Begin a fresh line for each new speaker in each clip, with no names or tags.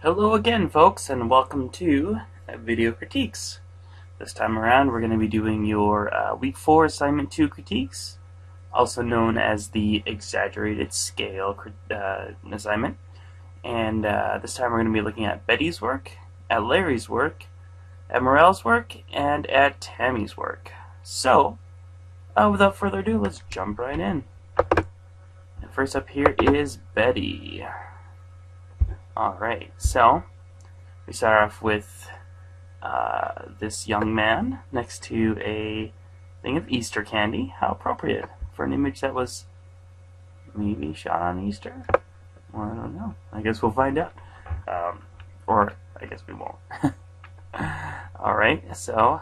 Hello again, folks, and welcome to Video Critiques. This time around, we're going to be doing your Week 4 Assignment 2 critiques, also known as the Exaggerated Scale assignment. And this time we're going to be looking at Betty's work, at Larry's work, at Morel's work, and at Tammy's work. So, without further ado, let's jump right in. And first up here is Betty. Alright, so we start off with this young man next to a thing of Easter candy. How appropriate for an image that was maybe shot on Easter? Well, I don't know. I guess we'll find out. Or I guess we won't. Alright, so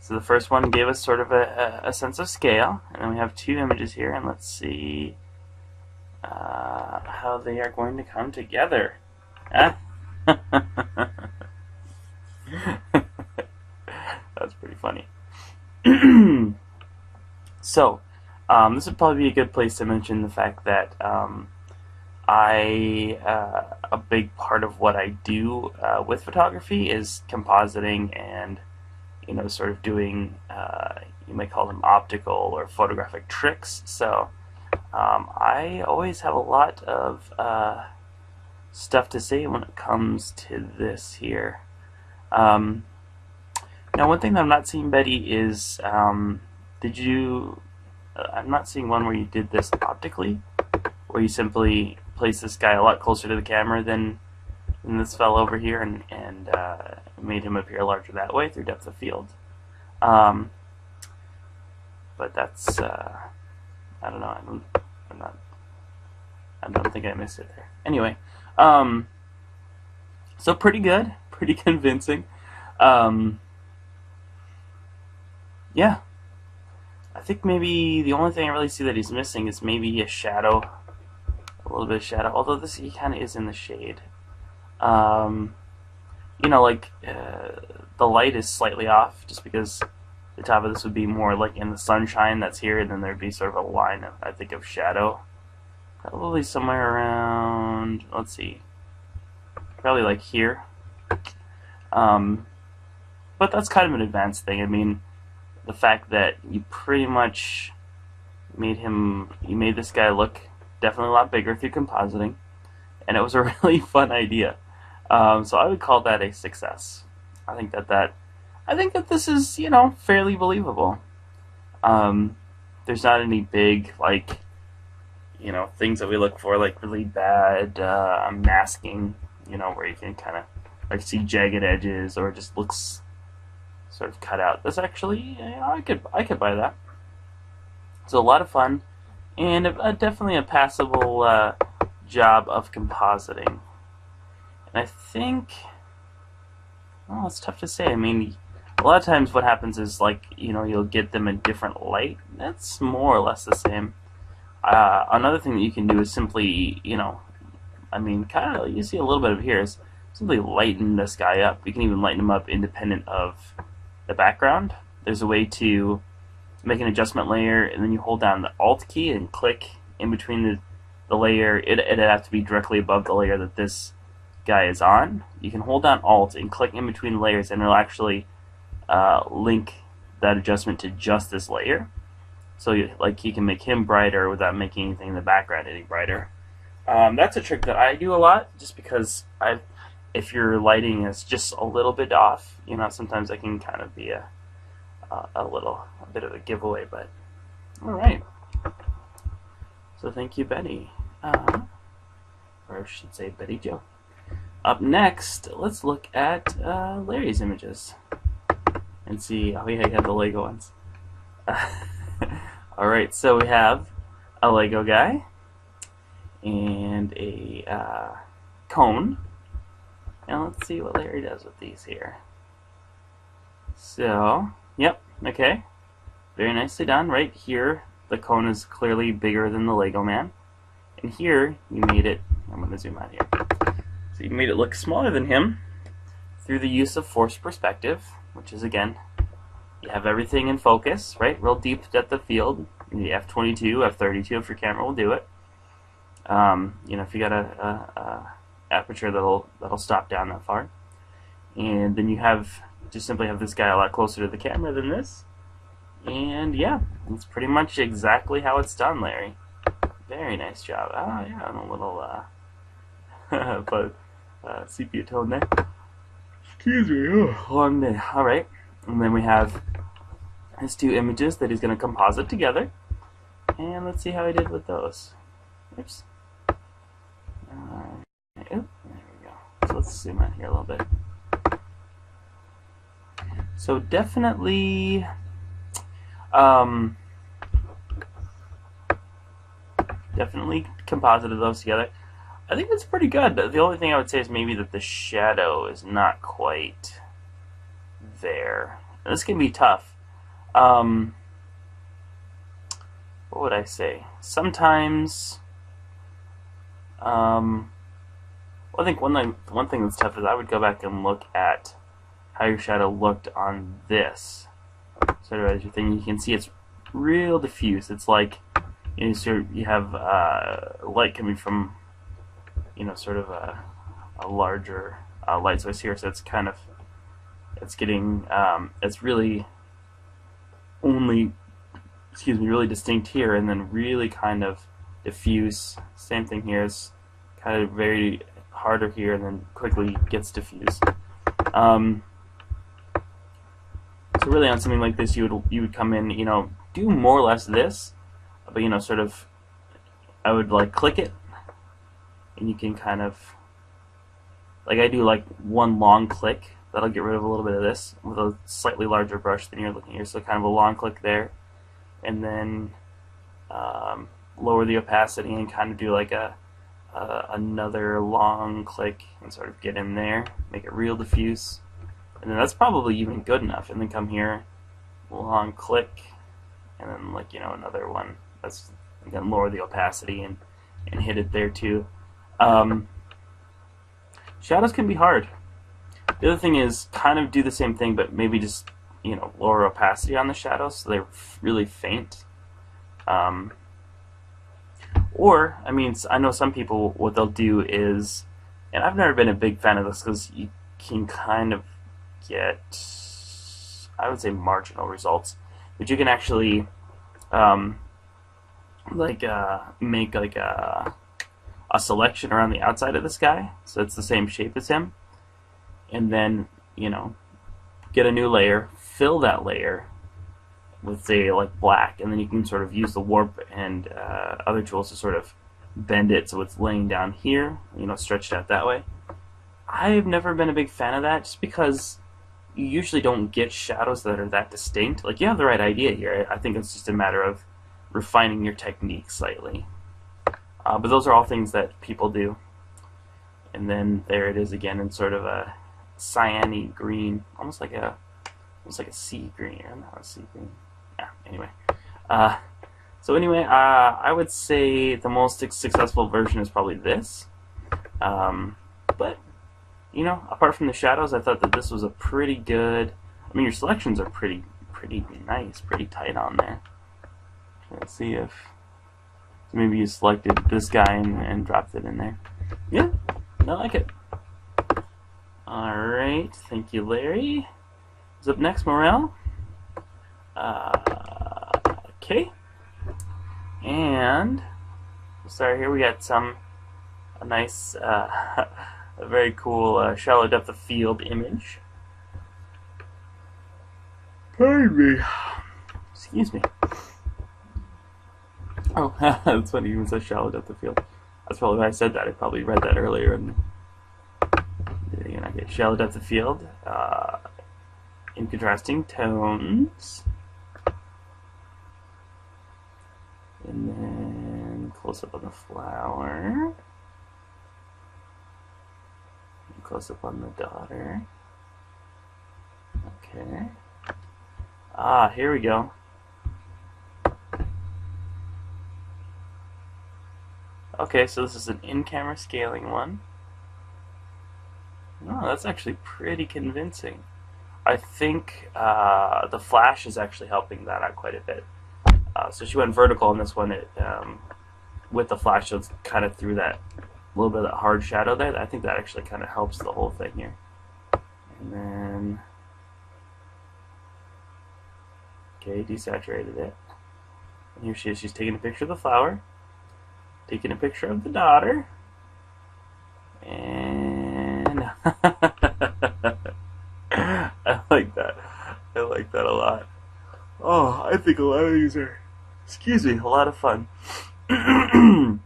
the first one gave us sort of a sense of scale, and then we have two images here, and let's see how they are going to come together. That's pretty funny. So, this would probably be a good place to mention the fact that a big part of what I do with photography is compositing and, sort of doing, you may call them optical or photographic tricks. So, I always have a lot of stuff to say when it comes to this here. Now, one thing that I'm not seeing, Betty, is I'm not seeing one where you did this optically, where you simply placed this guy a lot closer to the camera than this fellow over here, and made him appear larger that way through depth of field. But that's I don't know. I don't think I missed it there. Anyway, so pretty good, pretty convincing. Yeah, I think maybe the only thing I really see that he's missing is maybe a shadow, a little bit of shadow. Although he kind of is in the shade. The light is slightly off, just because the top of this would be more like in the sunshine that's here, and then there'd be sort of a line of, I think, of shadow. Probably somewhere around, let's see, probably like here. But that's kind of an advanced thing. I mean, the fact that you pretty much made this guy look definitely a lot bigger through compositing, and it was a really fun idea. So I would call that a success. I think that this is, fairly believable. There's not any big, things that we look for, like really bad masking, where you can kind of see jagged edges or it just looks sort of cut out. That's actually, I could buy that. It's a lot of fun and definitely a passable job of compositing. And I think, well, it's tough to say. I mean, a lot of times what happens is, you'll get them in different light. That's more or less the same. Another thing that you can do is simply, kind of, you see a little bit of here, is simply lighten this guy up. You can even lighten him up independent of the background. There's a way to make an adjustment layer, and then you hold down the Alt key and click in between the layer. It'd have to be directly above the layer that this guy is on. You can hold down Alt and click in between layers, and it'll actually link that adjustment to just this layer. So you can make him brighter without making anything in the background any brighter. That's a trick that I do a lot, just because if your lighting is just a little bit off, sometimes that can kind of be a bit of a giveaway. But all right. So thank you, Betty, or I should say Betty Jo. Up next, let's look at Larry's images and see. Oh yeah, you have the Lego ones. Alright, so we have a Lego guy and a cone. And let's see what Larry does with these here. So, yep, okay. Very nicely done. Right here, the cone is clearly bigger than the Lego man. And here, you made it, I'm going to zoom out here. So you made it look smaller than him through the use of forced perspective, which is, again, you have everything in focus, right? Real deep depth of field. The F22, F32 if your camera will do it. If you got a aperture that'll stop down that far. And then you just simply have this guy a lot closer to the camera than this. And yeah, that's pretty much exactly how it's done, Larry. Very nice job. Ah, yeah, and a little but sepia tone there. Excuse me, long day. All right, and then we have his two images that he's going to composite together, and let's see how he did with those. Oops. There we go. So let's zoom out here a little bit. So definitely, definitely composited those together. I think that's pretty good. The only thing I would say is maybe that the shadow is not quite there. And this can be tough. What would I say? Sometimes, well, I think one thing that's tough is I would go back and look at how your shadow looked on this sort of as your thing. You can see it's real diffuse. It's like you have light coming from sort of a larger light source here, so it's kind of it's really only really distinct here, and then really kind of diffuse. Same thing here, is kind of very harder here, and then quickly gets diffused. So really on something like this, you would come in, do more or less this, but sort of, I would like click it, and you can kind of, like I do like one long click, that'll get rid of a little bit of this with a slightly larger brush than you're looking here, so kind of a long click there, and then lower the opacity and kind of do like another long click and sort of get in there, make it real diffuse. And then that's probably even good enough. And then come here, long click, and then another one. That's again lower the opacity and hit it there too. Shadows can be hard. The other thing is kind of do the same thing, but maybe just lower opacity on the shadows so they're really faint. Or I mean, I know some people what they'll do is, and I've never been a big fan of this because you can kind of get, I would say, marginal results, but you can actually make like a selection around the outside of this guy so it's the same shape as him, and then get a new layer, fill that layer with, say, like black, and then you can sort of use the warp and other tools to sort of bend it so it's laying down here, stretched out that way. I've never been a big fan of that, just because you usually don't get shadows that are that distinct. Like, you have the right idea here. I think it's just a matter of refining your technique slightly. But those are all things that people do. And then there it is again in sort of a cyany green, almost like a sea green, or not a sea green. Yeah. Anyway. So anyway, I would say the most successful version is probably this. But apart from the shadows, I thought that this was a pretty good. I mean, your selections are pretty nice, pretty tight on there. Let's see if maybe you selected this guy and dropped it in there. Yeah, I like it. All right, thank you, Larry. What's up next, Morel? Okay, and sorry, here we got a nice. A very cool shallow depth of field image. Pardon me. Excuse me. Oh, that's funny. Even says shallow depth of field. That's probably why I said that. I probably read that earlier. And okay, shallow depth of field. In contrasting tones. And then close up on the flower. Close up on the daughter. Okay. Here we go. Okay, so this is an in-camera scaling one. Oh, that's actually pretty convincing. I think the flash is actually helping that out quite a bit. So she went vertical on this one with the flash, so it's kind of threw that little bit of that hard shadow there. I think that actually kind of helps the whole thing here. And then, okay, desaturated it. And here she is. She's taking a picture of the flower, taking a picture of the daughter, and I like that. I like that a lot. Oh, I think a lot of these are, excuse me, a lot of fun. That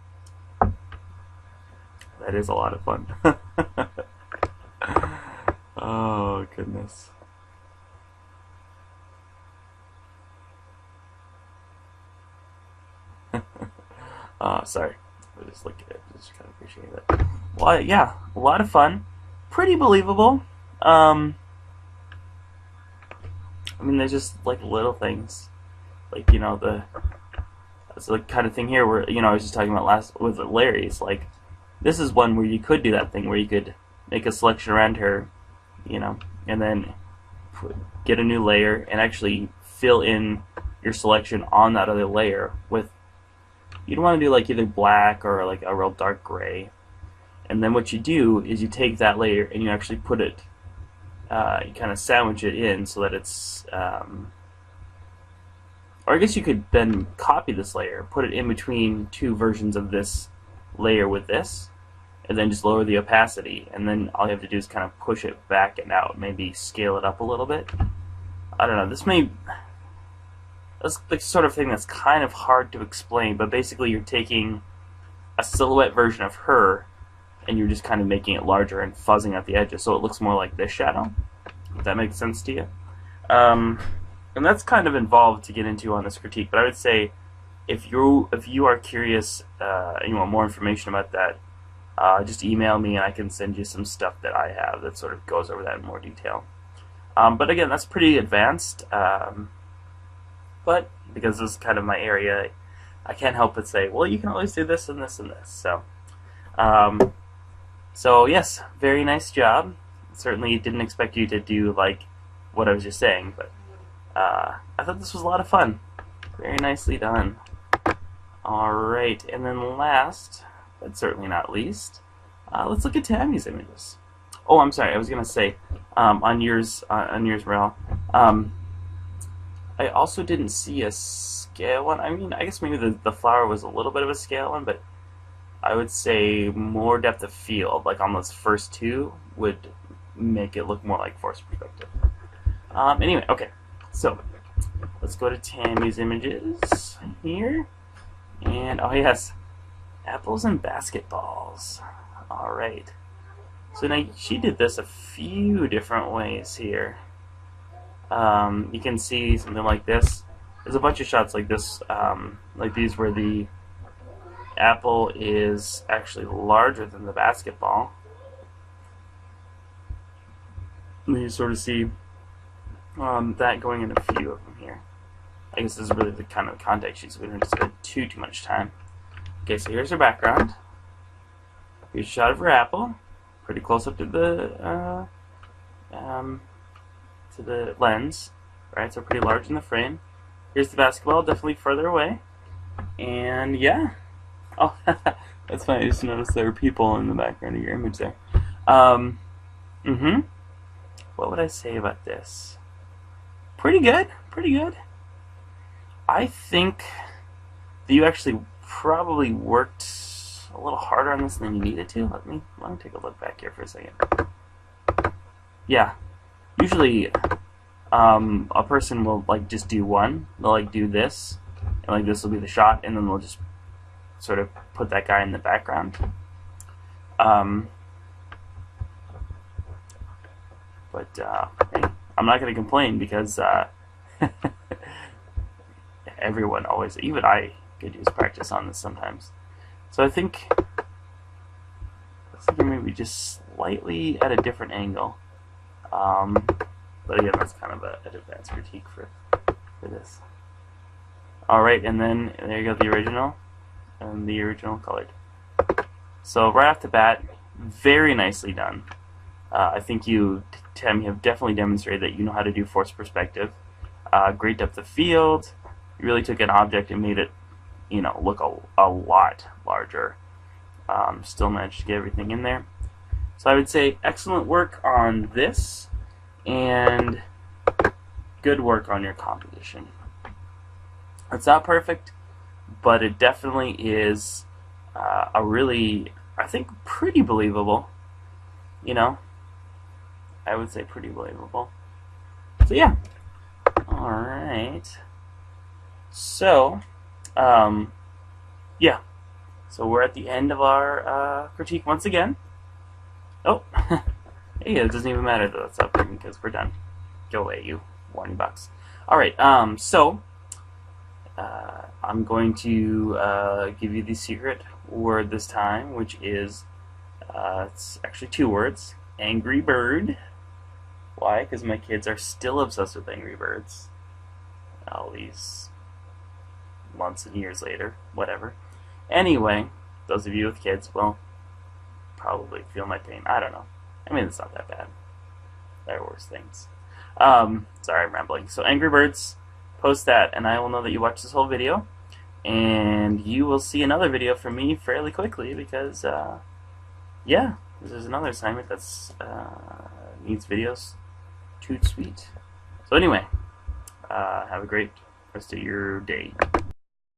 is a lot of fun. Oh, goodness. Sorry. I just look at it. Just kind of appreciate it. Well, yeah, a lot of fun. Pretty believable. I mean, there's just like little things, like, you know, that's the kind of thing here where, you know, I was just talking about last with Larry's. Like, this is one where you could do that thing where you could make a selection around her, you know, and then get a new layer and actually fill in your selection on that other layer with, you'd want to do like either black or like a real dark gray. And then what you do is you take that layer and you actually put it, you kind of sandwich it in so that it's, or I guess you could then copy this layer, put it in between two versions of this layer with this, and then just lower the opacity, and then all you have to do is kind of push it back and out, maybe scale it up a little bit. I don't know, that's the sort of thing that's kind of hard to explain, but basically you're taking a silhouette version of her and you're just kind of making it larger and fuzzing out the edges so it looks more like this shadow, if that makes sense to you. And that's kind of involved to get into on this critique, but I would say if you are curious and you want more information about that, just email me and I can send you some stuff that I have that sort of goes over that in more detail. But again, that's pretty advanced, but because this is kind of my area, I can't help but say, well, you can always do this and this and this. So yes, very nice job. Certainly didn't expect you to do like what I was just saying, but I thought this was a lot of fun. Very nicely done. Alright, and then last, but certainly not least, let's look at Tammy's images. Oh, I'm sorry, I was going to say, on yours, Morel, I also didn't see a scale one. I mean, I guess maybe the flower was a little bit of a scale one, but I would say more depth of field, like on those first two, would make it look more like forced perspective. Anyway, okay, so let's go to Tammy's images here. And, oh yes, apples and basketballs. Alright. So now she did this a few different ways here. You can see something like this. There's a bunch of shots like this, like these where the apple is actually larger than the basketball. And you sort of see that going in a few of them here. I guess this is really the kind of context sheet, so we don't have to spend too much time. Okay, so here's her background. Here's a shot of her apple, pretty close up to the lens, right? So pretty large in the frame. Here's the basketball, definitely further away. And yeah, oh, that's funny. I just noticed there were people in the background of your image there. What would I say about this? Pretty good, pretty good. I think that you actually probably worked a little harder on this than you needed to. Let me take a look back here for a second. Yeah, usually a person will like just do one. They'll like do this, and like this will be the shot, and then they'll just sort of put that guy in the background. But hey, I'm not going to complain because everyone always, even I, could use practice on this sometimes. So I think maybe just slightly at a different angle. But again, that's kind of an advanced critique for this. Alright, and then there you go, the original, and the original colored. So right off the bat, very nicely done. I think you, Tim, have definitely demonstrated that you know how to do forced perspective. Great depth of field. You really took an object and made it, you know, look a lot larger. Still managed to get everything in there. So I would say excellent work on this, and good work on your composition. It's not perfect, but it definitely is a really, I think, pretty believable. You know, I would say pretty believable. So yeah. All right. So, yeah. So we're at the end of our critique once again. Oh, hey, it doesn't even matter that that's up because we're done. Go away, you $1. All right. So I'm going to give you the secret word this time, which is it's actually 2 words. Angry Bird. Why? Because my kids are still obsessed with Angry Birds. All these months and years later, whatever. Anyway, those of you with kids will probably feel my pain. I don't know. I mean, it's not that bad. There are worse things. Sorry, I'm rambling. So Angry Birds, post that, and I will know that you watched this whole video. And you will see another video from me fairly quickly because, yeah, this is another assignment that's needs videos. Toot sweet. So anyway, have a great rest of your day.